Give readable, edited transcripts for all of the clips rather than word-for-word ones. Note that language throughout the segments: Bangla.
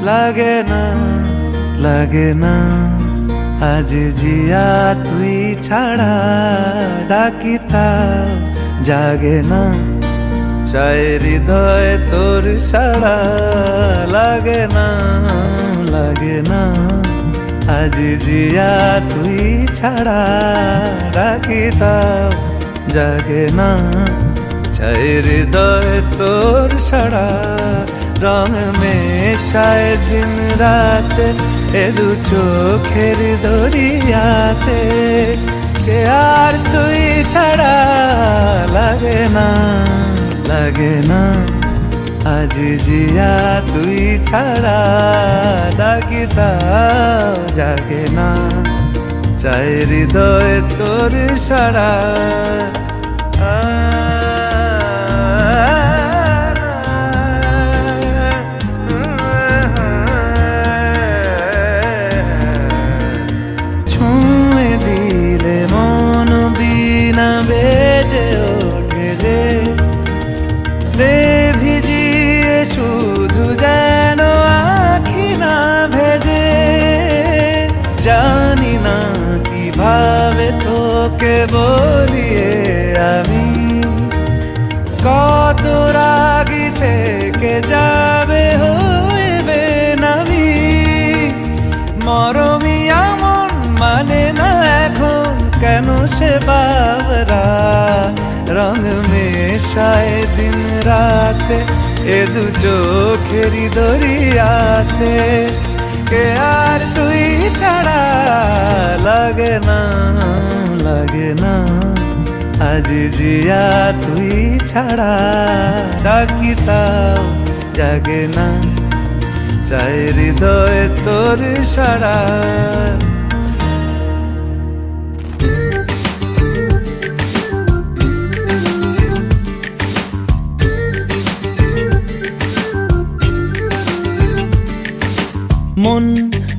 লাগে না লাগে না আজ জিয়া তুই ছাড়া ডাকিতা জাগে না চাই হৃদয় তোর সাড়া লাগে না আজ জিয়া তুই ছাড়া ডাকিতা জাগে না চাই হৃদয় তোর সাড়া রং মেশায় দিন রাতে এ দু চোখের দরিয়াতে কে আর তুই ছাড়া লাগে না আজ জিয়া তুই ছাড়া ডাকিতা জাগে না চাই হৃদয় তোর সাড়া ছুঁয়ে দিলে মন বিনা বেজে ওঠে যে ভিজিয়ে শুধু যেন আখি না ভেজে জানি না কিভাবে তোকে বলিয়ে আমি কত রাগি থেকে যাবে হইবে নামি মরমি আমন মানে না এখন কেন সে বাবরা রং মেশায় দিন রাতে এ দু চোখেরি দরিয়াতে কে আর তুই ছাড়া লাগে না আজ জিয়া তুই ছাড়া ডাকিতাও জাগে না চাই হৃদয় তোর সাড়া মন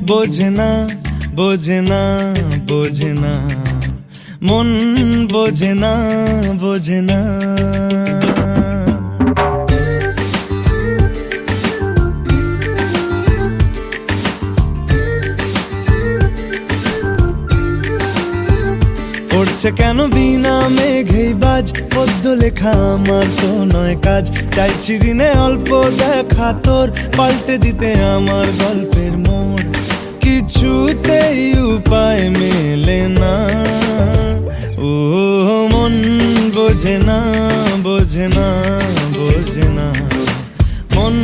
বোঝে না মন বোঝে না পড়ছে কেন বিনা মেঘেই বাজ পদ্য লেখা আমার তো নয় কাজ চাইছি দিনে অল্প দেখা তোর পাল্টে দিতে আমার গল্পের মোড় কিছুতেই উপায় মেলে না ও মন বোঝে না মন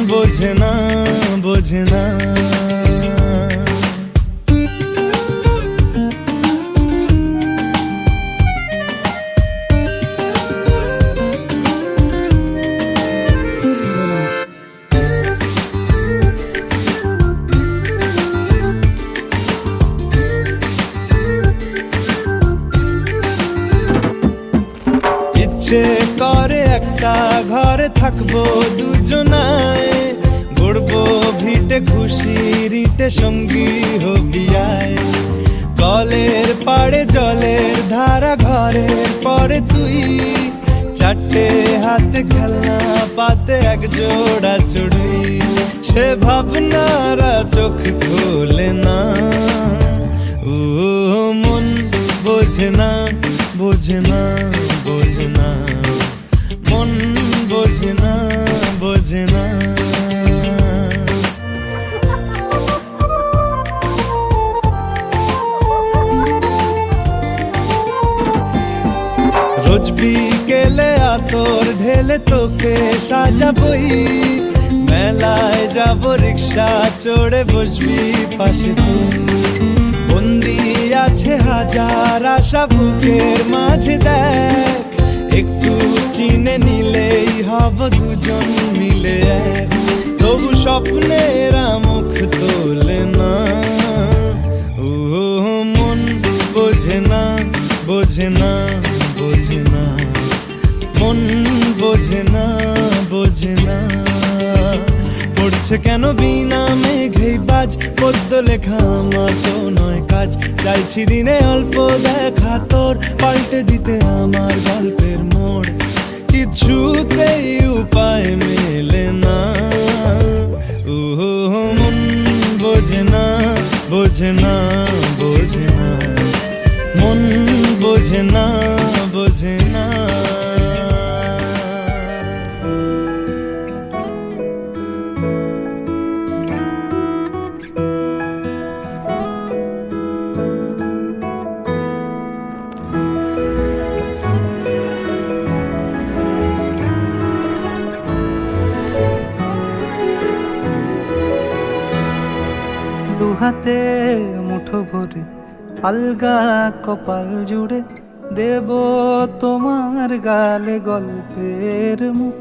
বোঝে না ইচ্ছে করে একটা ঘরে থাকবো দুজনায় গড়বো ভিটে খুশির ইটে সঙ্গী হবি আয় কলের পাড়ে জলের ধারা ঘরের পরে তুই চারটে হাতে খেলনা পাতে এক জোড়া চড়ুই সে ভাবনারা চোখ খোলে না ও মন বোঝে না মন বোঝে না রোজ বিকেলে আতর ঢেলে তোকে সাজাবই মেলায় যাব রিক্সা চড়ে বসবি পাশে তুই বন্দি আছে হাজার আশা বুকের মাঝে দেখ একটু চিনে নিলেই হব দুজন মিলে এক তবু স্বপ্নের মুখ তোলে না ও মন বোঝে না মন বোঝে না পড়ছে কেন বিনা মেঘেই বাজ পদ্য লেখা আমার তো নয় কাজ চাইছি দিনে অল্প দেখা তোর পাল্টে দিতে আমার গল্পের মোড় কিছুতেই উপায় মেলে না ও বোঝে না, বোঝে না, মন বোঝে না, বোঝে না। দুহাতে মুঠো ভরে আলগা কপাল জুড়ে দেব তোমার গালে গল্পের মুখ।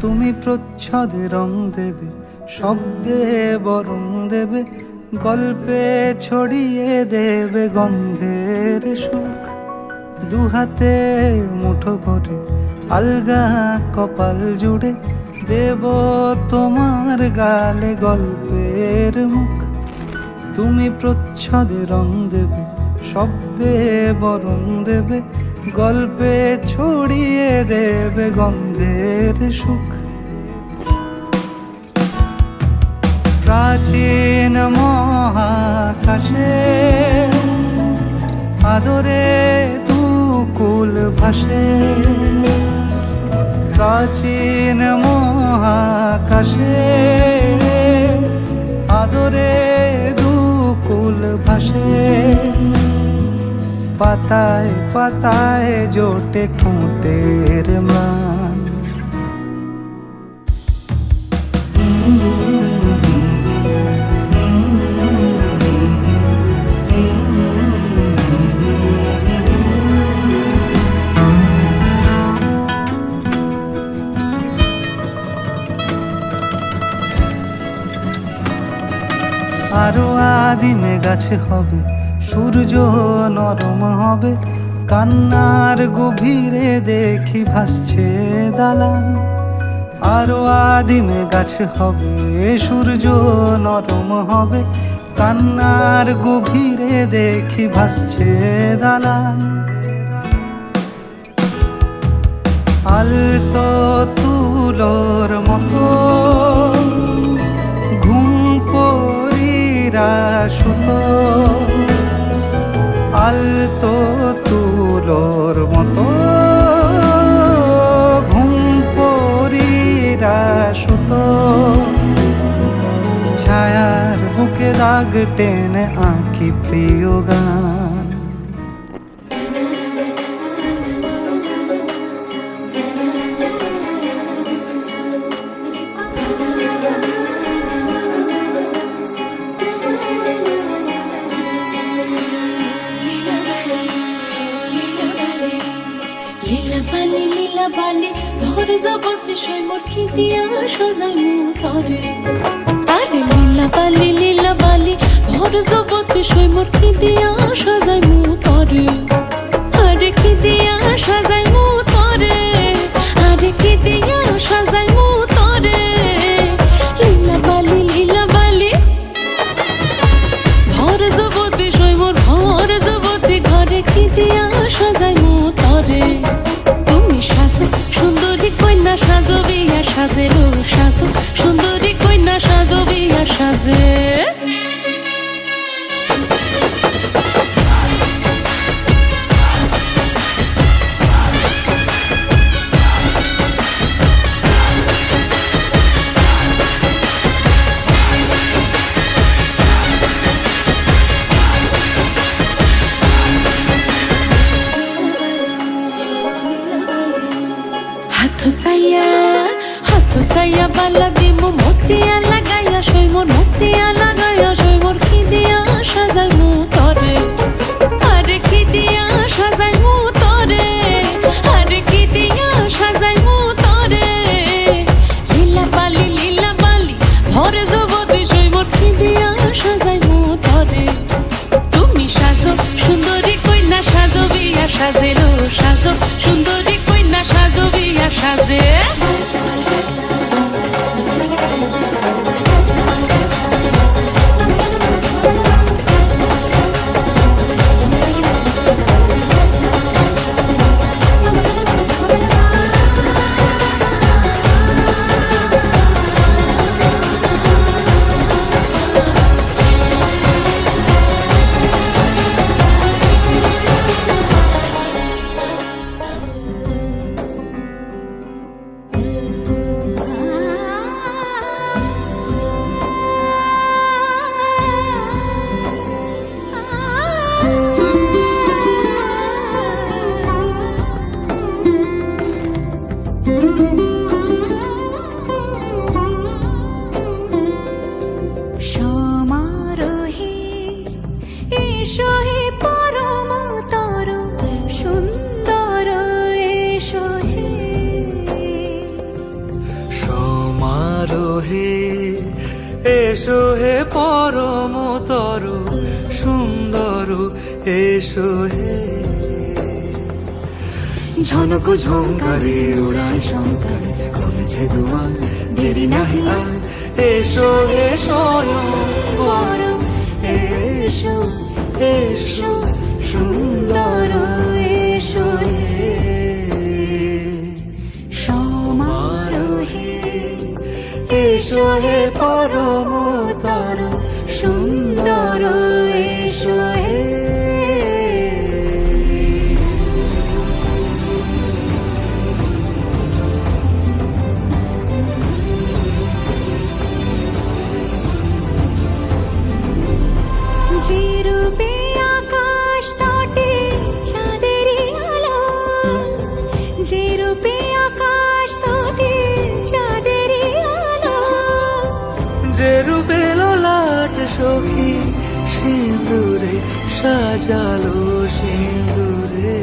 তুমি প্রচ্ছদে রং দেবে, শব্দে বরং দেবে, গল্পে ছড়িয়ে দেবে গন্ধের সুখ। দুহাতে মুঠো ভরে আলগা কপাল জুড়ে দেব তোমার গালে গল্পের মুখ। তুমি প্রচ্ছদে রং দেবে, শব্দে বরং দেবে, গল্পে ছড়িয়ে দেবে গন্ধের সুখ। প্রাচীন মহাকাশে আদরে দুকুল ভাসে, প্রাচীন মহাকাশে আদরে দুকুল ভাসে। পাতায় পাতায় জোটে ঠোঁটের ম্লান, আরো আদিমে গাছে হবে, সূর্য নরম হবে, কান্নার গভীরে দেখি ভাসছে দালান। আরো আদিমে গাছে হবে, সূর্য নরম হবে, কান্নার গভীরে দেখি ভাসছে দালান। আলতো তুলোর মতো সুতো, আলতো তুলোর মতো ঘুম পরীরা সুতো। ছায়ার বুকে দাগ টেনে আঁকি প্রিয় গান। লীলা বালি ভোর জগতে সৈমর কি দিয়া সাজাই মুতরে। আরে লীলা বালি ভোর জগতে সৈমর কি দিয়া সাজাই মুতরে। আরে কি দিয়া সাজাই মুতরে, আরে কি দিয়া সাজাই মুতরে। লীলা বালি ভোর জগতে সৈমর, ভোর জগতে ঘরে কি দিয়া সাজাই মুতরে। সুন্দরী কন্যা সাজো বিয়া সাজে লো সাজো, সুন্দরী কন্যা সাজো বিয়া সাজে। হাত সাইয়া বালা দিমু মতিয়া লাগাইয়া সৈমর, মতিয়া লাগাইয়া সৈমর কি দিয়া সাজাই মুতরে। আরে কি দিয়া সাজাই মুতরে, আরে কি দিয়া সাজাই মুতরে। লীলা বালি ভরে জগতে সৈমর কি দিয়া সাজাই মুতরে। তুমি সাজো সুন্দরী কন্যা সাজো বিয়া সাজে লো সাজো, সুন্দরী কন্যা সাজো বিয়া সাজে। হে এসো হে পরমতর সুন্দর এসো হে ঝনক ঝঙ্কারে উড়ায় শঙ্কার কমেছে দুয়ার দেরি নাহি আর এসো হে স্বয়ং বর এসো এসো সুন্দর এসো হে সমারোহে এসো হে পরমতর সুন্দর এসো হে যে রূপে আকাশ তটে চাঁদেরই আলো, যে রূপে আকাশ তটে চাঁদেরই আলো, যে রূপে ললাট সখী সিঁদুরে সাজালো সিঁদুরে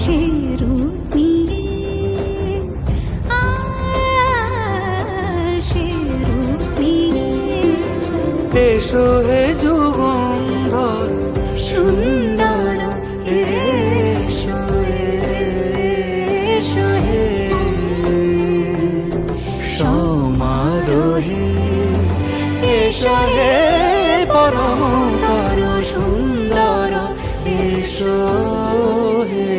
সে রূপ নিয়ে সে রূপ নিয়ে এসো হে যুগন্ধর সুন্দর এসো এসো হে সমারোহে এসো হে পরমতর সুন্দর এসো হে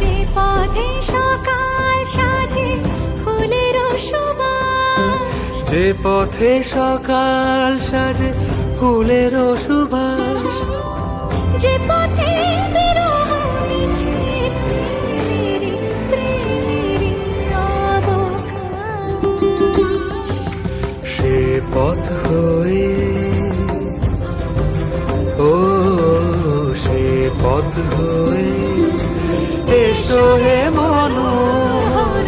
যে পথে সকাল সাজে ফুলের সুবাস, যে পথে সকাল সাজে ফুলের সুবাস, যে পথে বিরহ মিছে প্রেমেরই প্রেমেরই অবকাশ, সে পথ হয়ে ও সে পথ হয়ে এসো হে মনোহর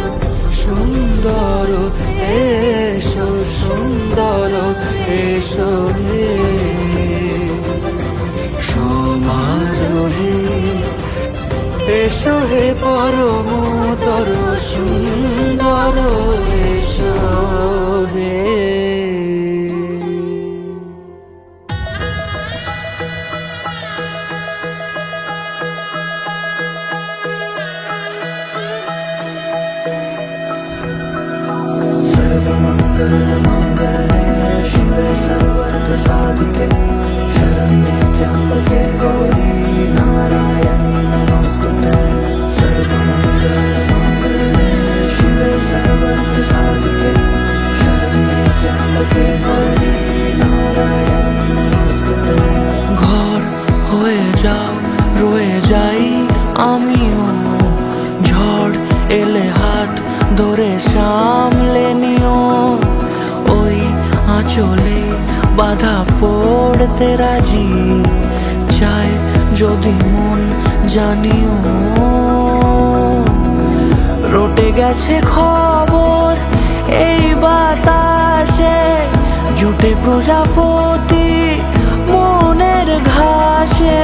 সুন্দর এসো সুন্দর এসো হে সমারোহে এসো হে পরমতর সুন্দর এসো হে सर्वमङ्गलमाङ्गल्ये शिवे सर्वार्थसाधिके शरण्ये त्र्यम्बके गौरी नारायणी नमोस्तुते सर्वमङ्गलमाङ्गल्ये शिवे सर्वार्थसाधिके शरण्ये त्र्यम्बके गौरी नारायणी नमोस्तुते ঘর হয়ে যাও রয়ে যাই আমিও ঝড় এলে হাত ধরে সামলে নিও ওই আঁচলে বাধা পড়তে রাজি চায় যদি মন জানিও রটে গেছে খবর এই বাতাসে জুটে প্রজাপতি মনের ঘাসে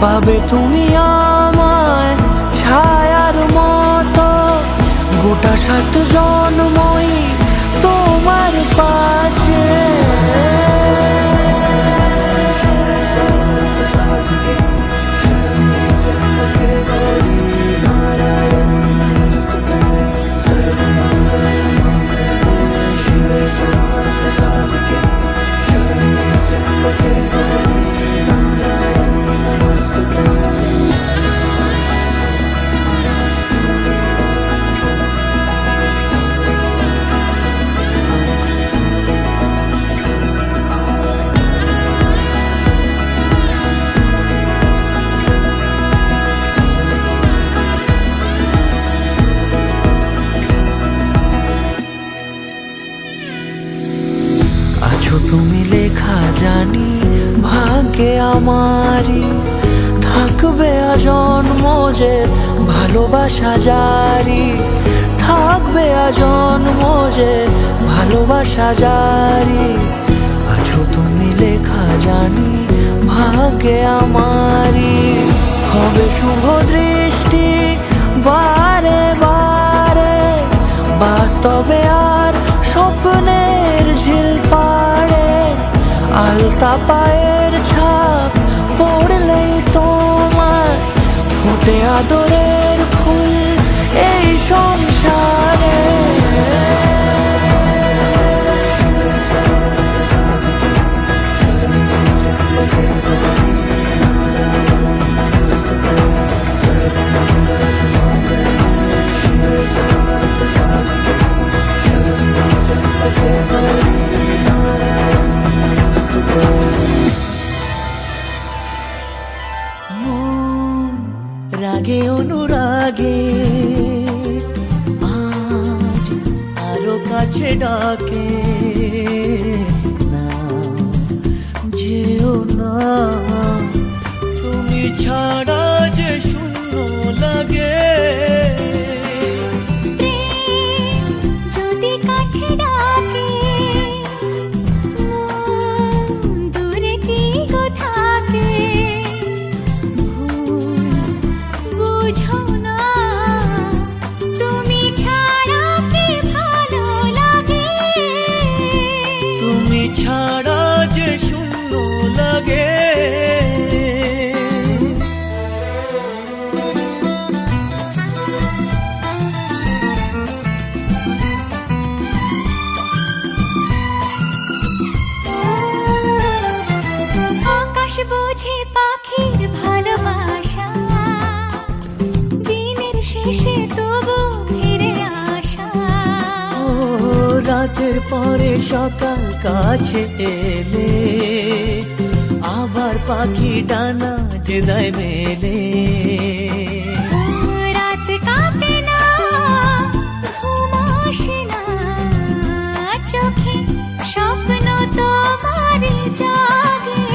পাবে তুমি আমায় ছায়ার মতো গোটা 7 জন্মই তোমার পাশে আছো তুমি লেখা জানি ভাগ্যে আমারই থাকবে আজন্ম যে ভালোবাসা জারি থাকবে আজন্ম যে ভালোবাসা জারি। আছো তুমি লেখা জানি ভাগ্যে আমারই, হবে শুভ দৃষ্টি বারে বারে, বাস্তবে আর স্বপ্নের ঝিল পাড়ে। আলতা পায়ের ছাপ পড়লেই তোমার ফোটে আদরের ফুল এই সংসারে। রাগে অনুরাগে আজ আরো কাছে ডাকে, না যেও না তুমি ছাড়া যে শূন্য লাগে। যদি কাছে ডাকে মন দূরে কি গো থাকে, বুঝো না তুমি ছাড়া কি ভালো লাগে। তুমি ছাড়া যে শূন্য লাগে। আকাশ বোঝে পাখির ভালোবাসা, দিনের শেষে তবু ফিরে আসা। ও রাতের পরে সকাল কাছে এলে, আবার পাখি ডানা যে দেয় মেলে। রাত কাটে না ঘুম আসে না, চোখে স্বপ্ন তোমার জাগে।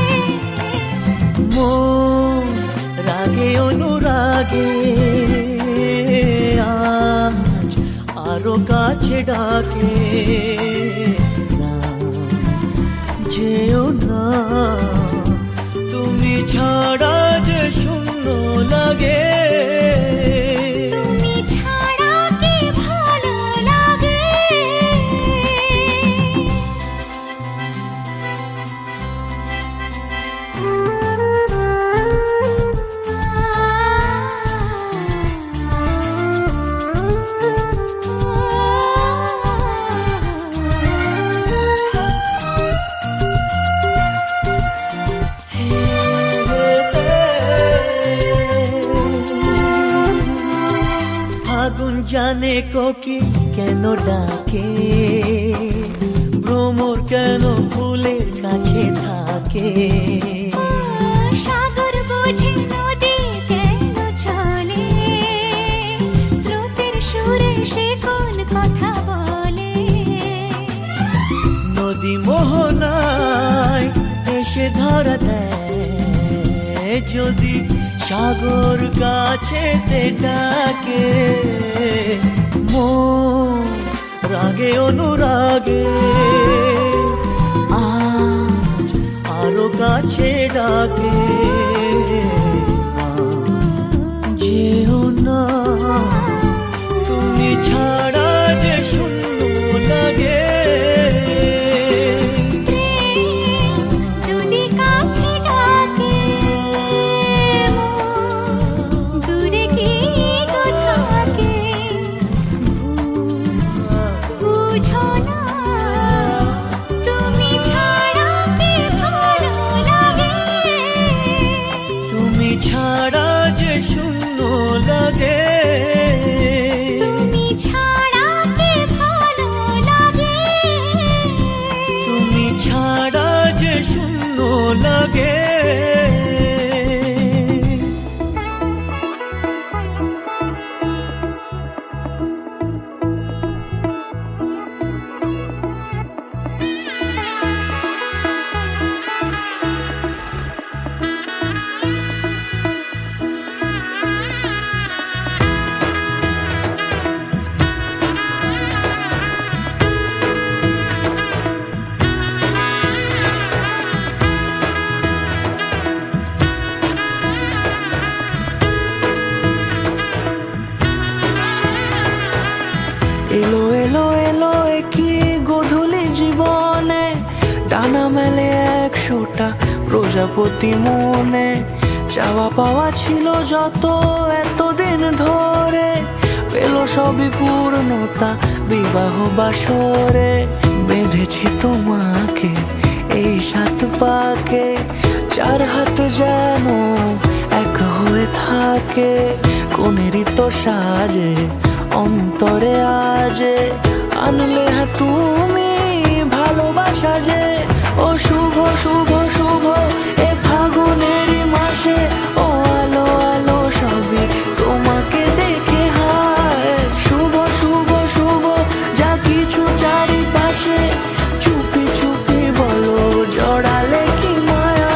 মন রাগে অনুরাগে আজ আরো কাছে ডাকে, না যেও না তুমি ছাড়া যে শূন্য লাগে। তুমি ছাড়া কি ভালো লাগে। ফাগুন জানে কোকিল কেন ডাকে, ভ্রমর কেন ফুলের কাছে থাকে। সাগর বোঝে নদী কেন চলে, স্রোতের সুরে সে কোন কথা বলে। নদী মোহনায় এসে ধরা দেয়, যদি সাগর কাছে ডাকে। মন রাগে অনুরাগে আজ আরো কাছে ডাকে, না যেও না তুমি ছাড়া যে শূন্য লাগে। যদি কাছে ডাকে মন দূরে কি গো থাকে, বুঝো না তুমি ছাড়া কি ভালো লাগে। তুমি ছাড়া যে শূন্য লাগে। তুমি ছাড়া কি ভালো লাগে। তুমি ছাড়া যে শূন্য লাগে। ডানা মেলে 100টা প্রজাপতি মনে, চাওয়া পাওয়া ছিল যত এতদিন ধরে, পেল সবই পূর্ণতা বিবাহ বাসরে। বেঁধেছি তোমাকে এই 7 পাকে, 4 হাত যেন এক হয়ে থাকে। কোনেরই তো সাজে অন্তরে আজে, আনলে হ্যাঁ তুমি ভালোবাসা যে। ও শুভ শুভ শুভ এ ফাগুনেরই মাসে, ও আলো আলো সবই তোমাকে দেখে হায়। শুভ শুভ শুভ যা কিছু চারিপাশে, চুপি চুপি বলো জড়ালে কি মায়া।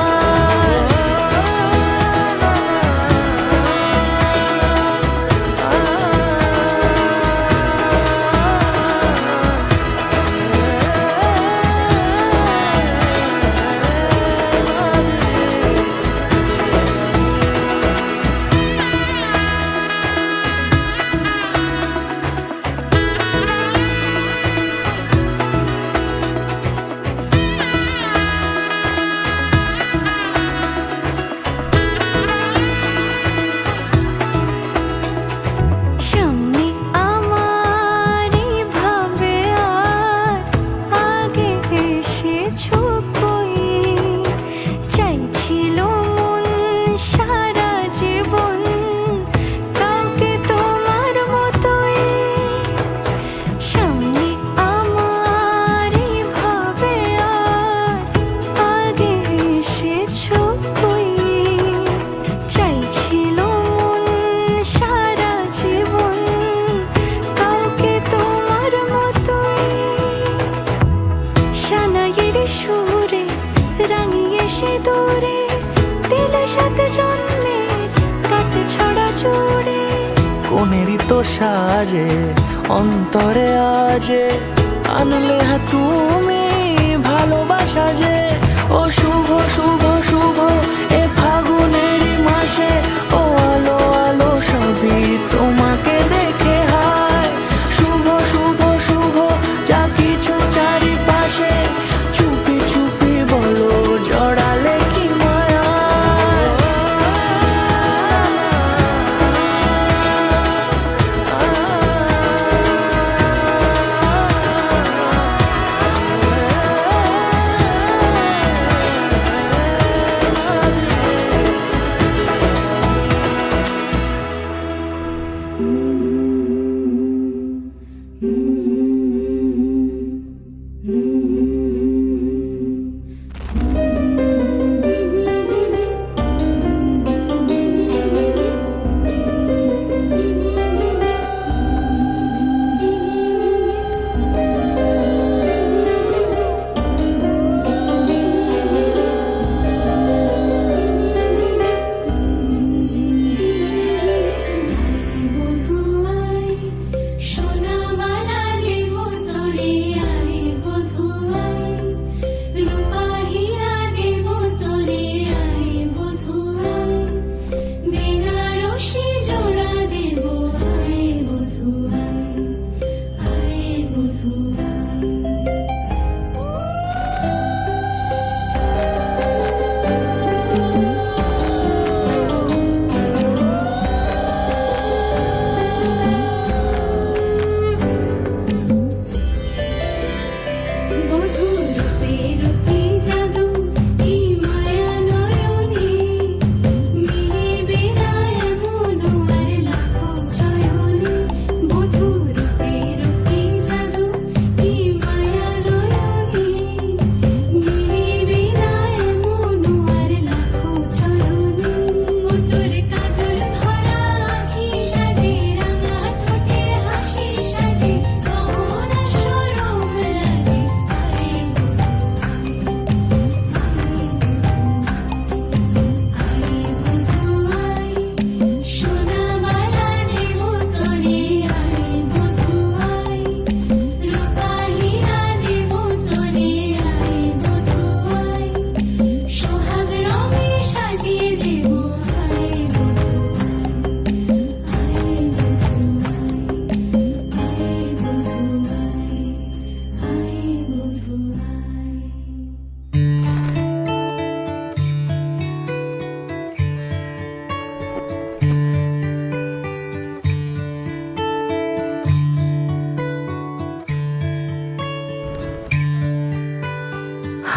সামনে আমার ভাবে আর আগে এসেছো কই, চাইছিল মন সারা জীবন কাউকে তোমার মতোই। সামনে আমার ভাবে আর আগে এসেছো কই, চাইছিল মন সারা জীবন কাউকে তোমার মতোই। সানাইয়ের সুরে রাঙিয়ে সে দূরে, দিলে 7 জন্মের কাট ছড়া জুড়ে। কোনেরই তো সাজে অন্তরে আজে, আনলে হ্যাঁ তুমি ভালোবাসা যে। ও শুভ শুভ শুভ এ ফাগুনেরই মাসে, ও আলো আলো সবই তোমাকে দেখে হায়। শুভ শুভ শুভ যা কিছু চারিপাশে, চুপি চুপি বলো জড়ালে কি মায়া।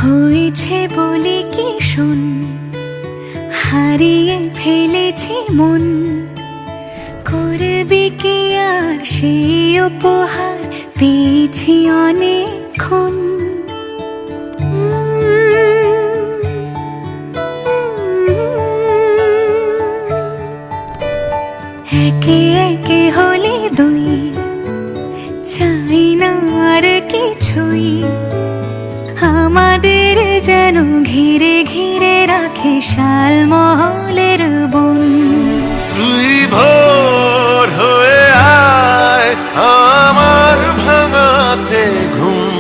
হয়েছে বলে কি শোন, হারিয়ে ফেলেছি মন, করবি কি আর সেই উপহার পেয়েছি অনেকক্ষণ। একে একে হলে দুই, চাই না আর কিছুই, আমাদের যেন ঘিরে ঘিরে রাখে শালমহলের বন। তুই ভোর হয়ে আয় আমার ভাঙাতে ঘুম,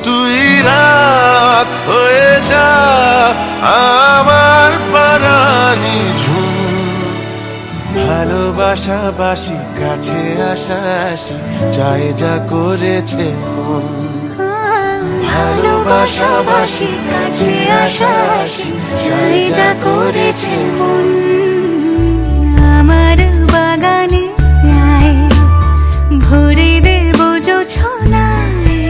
তুই রাত হয়ে যা আমার পারানি ঝুম। ভালোবাসা বাসি কাছে আসা আসি চাই যা করেছে মন। ভালোবাসা বাসি কাছে আসা আসি চাই যা করেছে মন। আমার বাগানে আয়, ভরে দেব জোছনায়,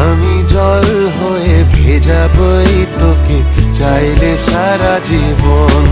আমি জল হয়ে ভেজাবই তোকে চাইলে সারা জীবন।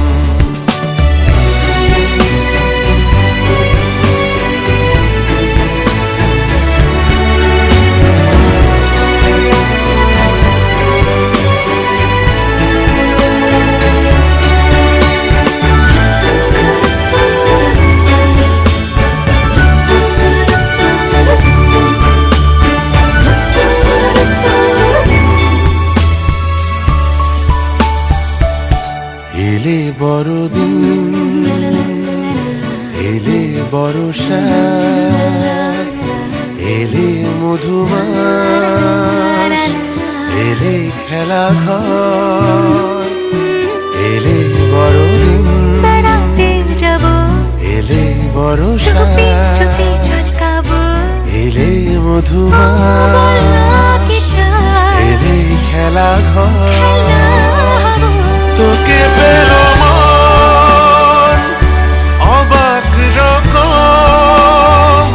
এলে বড়দিন, এলে বর্ষা, এলে মধুমাস, এলে খেলা ঘর, এলে বড়দিন, বেড়াতে যাব, এলে বর্ষা, চুপি চুপি ঝলকাবো, এলে মধুমাস, কি চাই এলে খেলা ঘর। খেলাবো। তোকে পেলো মন অবাক রকম,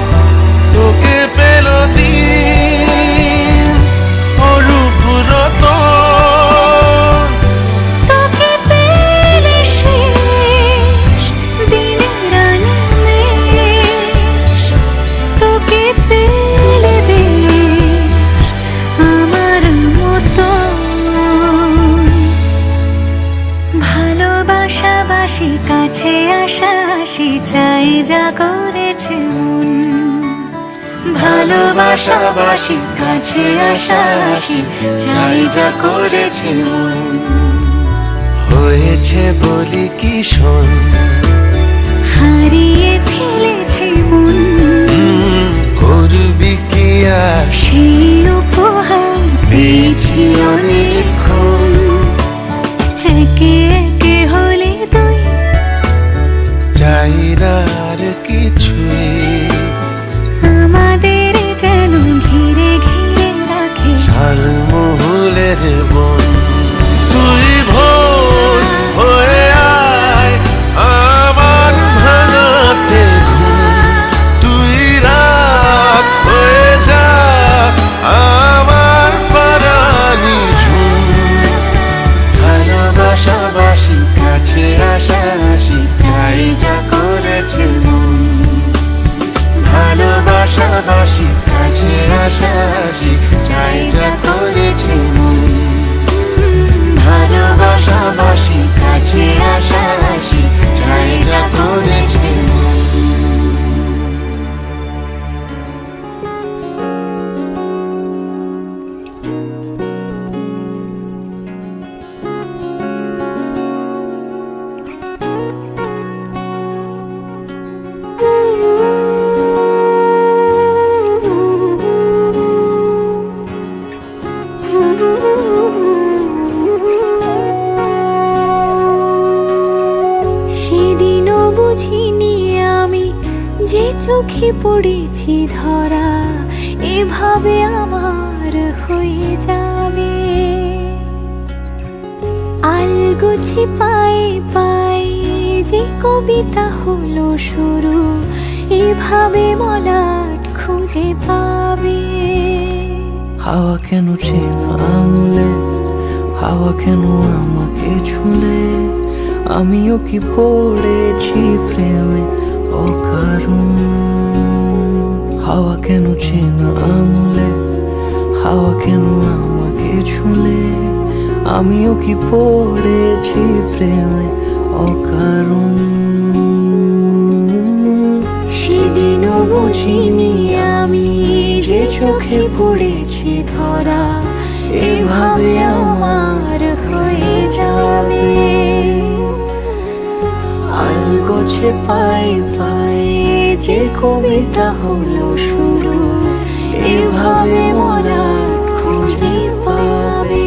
তোকে পেলো দিন অরূপ রতন। তোকে পেলে শেষ দিনের আনিমেষ, তোকে পেলে বেশ আমার মতো। ভালোবাসাবাসি কাছে আসা আসি চাই যা করেছে মন। ভালোবাসাবাসি কাছে আসা আসি চাই যা করেছে মন। হয়েছে বলি কি শোন, হারিয়ে ফেলেছে মন, করবি কি আর সেই উপহার পেয়েছি অনেকক্ষণ। একে একে হলে তুই, চাই না আর কিছুই, আমাদের যেন ঘিরে ঘিরে রাখে শালমহলের বন। তুই ভোর হয়ে আয় আমার ভাঙাতে ঘুম, তুই রাত হয়ে যা আমার পারানি ঝুম। ভালোবাসাবাসি কাছে আসা আসি চাই যা করেছে মন। ভালোবাসাবাসি কাছে আসা আসি চাই যা করেছে মন। ভালোবাসাবাসি কাছে আসা আসি চাই যা করেছে মন। সেদিনও বুঝিনি আমি যে চোখে পড়েছি ধরা, এভাবে আমার হয়ে যাবে। আলগোছে পায়ে পায়ে যে কবিতা হলো শুরু, এভাবে মলাট খুঁজে পাবে। হাওয়া কেন চেনা আঙুলে হাওয়া কেন আমাকে ছুলে, আমিও কি পড়েছি প্রেমে অকারণ। হাওয়া কেন চেনা আঙুলে, হাওয়া কেন আমাকে ছুলে, আমিও কি পড়েছি প্রেমে অকারণ। সেদিনও বুঝিনি আমি যে চোখে পড়েছি ধরা, এভাবে আমার হয়ে যাবে। আলগোছে পায়ে পায়ে যে কবিতা হলো শুরু, এভাবে মোরা খুঁজে পাবে।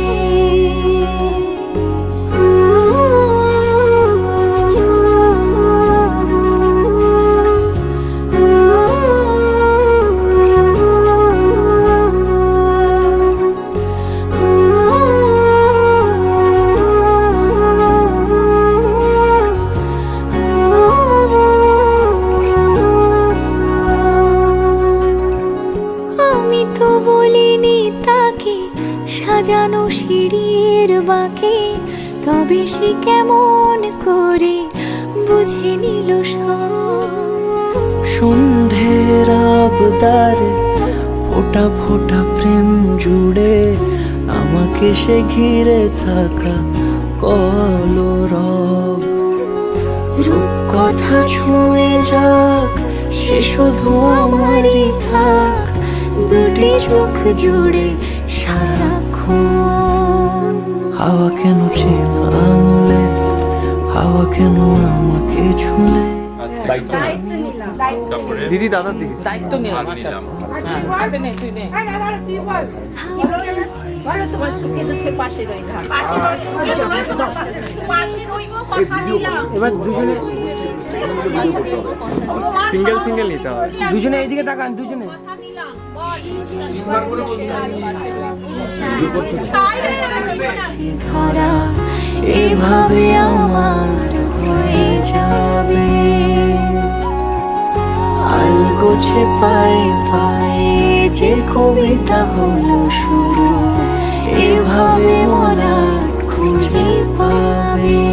সাজানো সিঁড়ির বাঁকে, তবে সে কেমন করে বুঝে নিল সব। সন্ধ্যের আবদারে ফোটা ফোটা প্রেম জুড়ে, আমাকে সে ঘিরে থাকা কলরব। রূপকথা ছুঁয়ে যাক, সে শুধু আমারই থাক, দুটি চোখ জুড়ে সারাক্ষণ। হাওয়া কেন চেনা আঙুলে, হাওয়া কেন আমাকে ছুলে। দিদি দাদার দিকে দায়িত্ব নিলাম। আচ্ছা হ্যাঁ, হাতে নে, তুই নে। বলো তোমার সুখে দুঃখে পাশে রইব। এবার দুজনে সিঙ্গেল সিঙ্গেল নিতে হবে। দুজনে এইদিকে তাকান, দুজনে ধরা এভাবে আমার হয়ে যাবে। আলগোছে পায়ে পায়ে যে কবিতা হলো শুরু, এভাবে মোরা খুঁজে পাবে।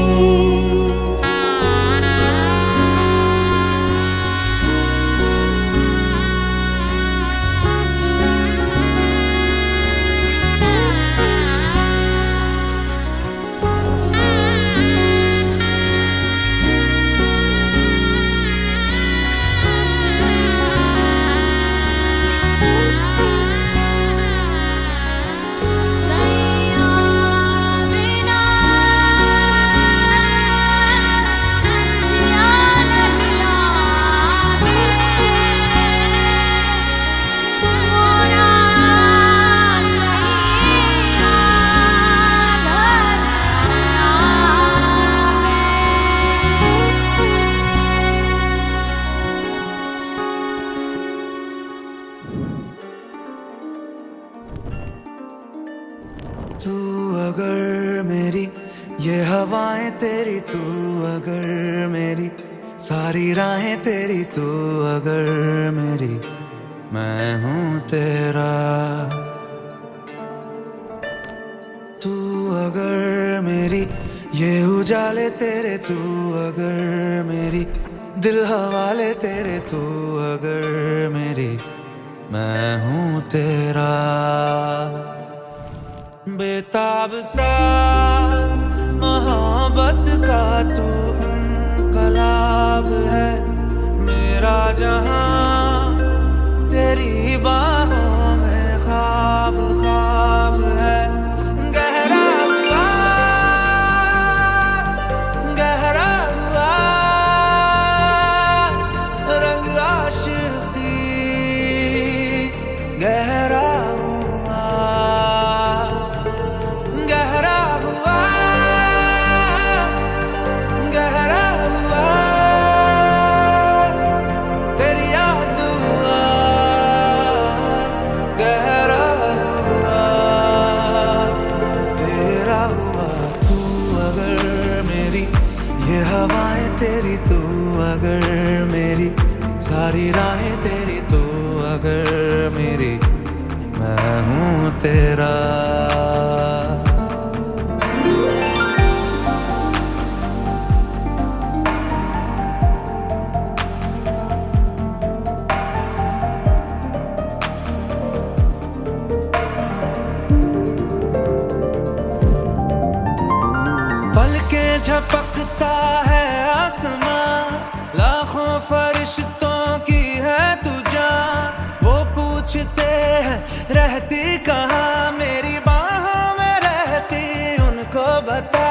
तू अगर मेरी ये हवाएं तेरी, तू अगर मेरी सारी राहें तेरी, तू अगर मेरी मैं हूँ तेरा। तू अगर मेरी ये उजाले तेरे, तू अगर मेरी दिल हवाले तेरे, तू अगर मेरी मैं हूँ तेरा। बेताब सा मोहब्बत का तू इनकलाब है, मेरा जहां तेरी बाहों में ख्वाब ख्वाब है। गहरा हुआ रंग आशिकी, गहरा तेरी, तू अगर मेरी सारी राहें तेरी, तू अगर मेरी मैं हूँ तेरा। झपकता है आसमां, लाखों फरिश्तों की है तू जान। वो पूछते हैं रहती कहाँ, मेरी बाहों में रहती उनको बता।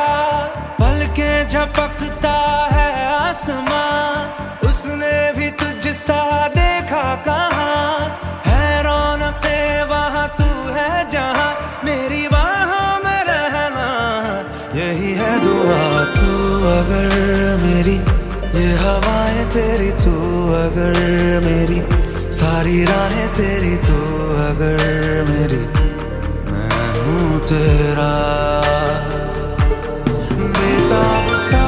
पलकें झपकता है आसमां, उसने भी तुझसा देखा कहाँ। है रौनके वहाँ तू है जहाँ, मेरी बाहों में रहना यही है दुआ। तू अगर मेरी, ये हवाएं तेरी, तू अगर मेरी, सारी राहें तेरी, तू अगर मेरी, मैं हूँ तेरा। बेताब सा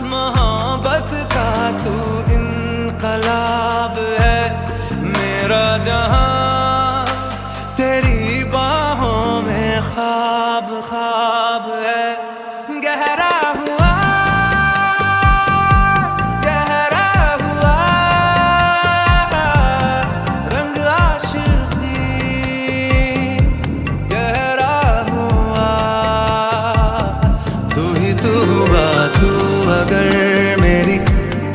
मोहब्बत का तू इनकलाब है, मेरा जहां तेरी बाहों में ख्वाब ख्वाब है। गहरा हुआ रंग आशिकी, गहरा हुआ तू ही तू हुआ। तू अगर मेरी,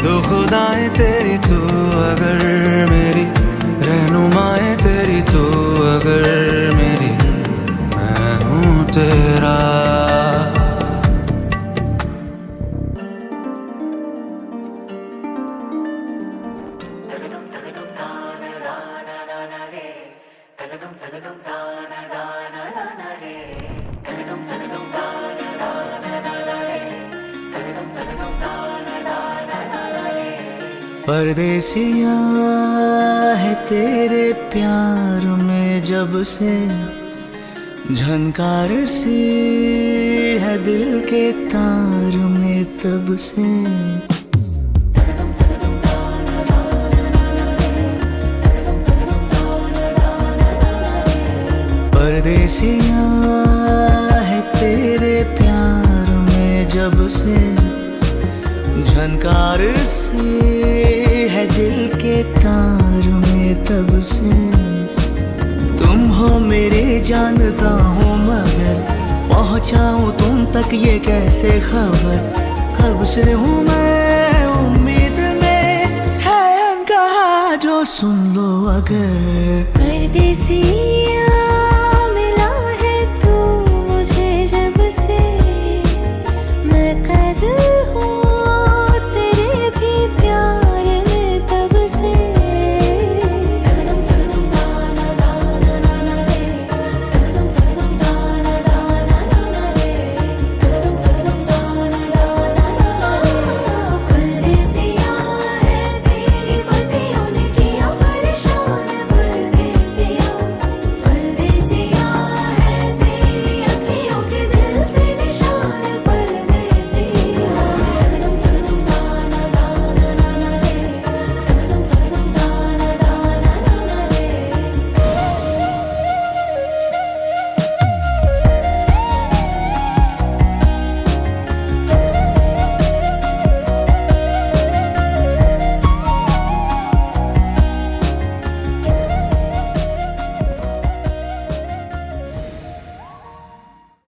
तो खुदाएं तेरी, तू अगर मेरी, रहनुमाएं तेरी, तू अगर मेरी, मैं हूँ तेरा। परदेसिया है तेरे प्यार में जब से, झनकार सी है दिल के तार में तब से। परदेसिया है तेरे प्यार में जब से, झनकार सी है दिल के तार में तब से। तुम हो मेरे जानता हूँ मगर, पहुँचाऊँ तुम तक ये कैसे खबर। कब से हूँ मैं उम्मीद में, है अनकहा जो सुन लो अगर। परदेसिया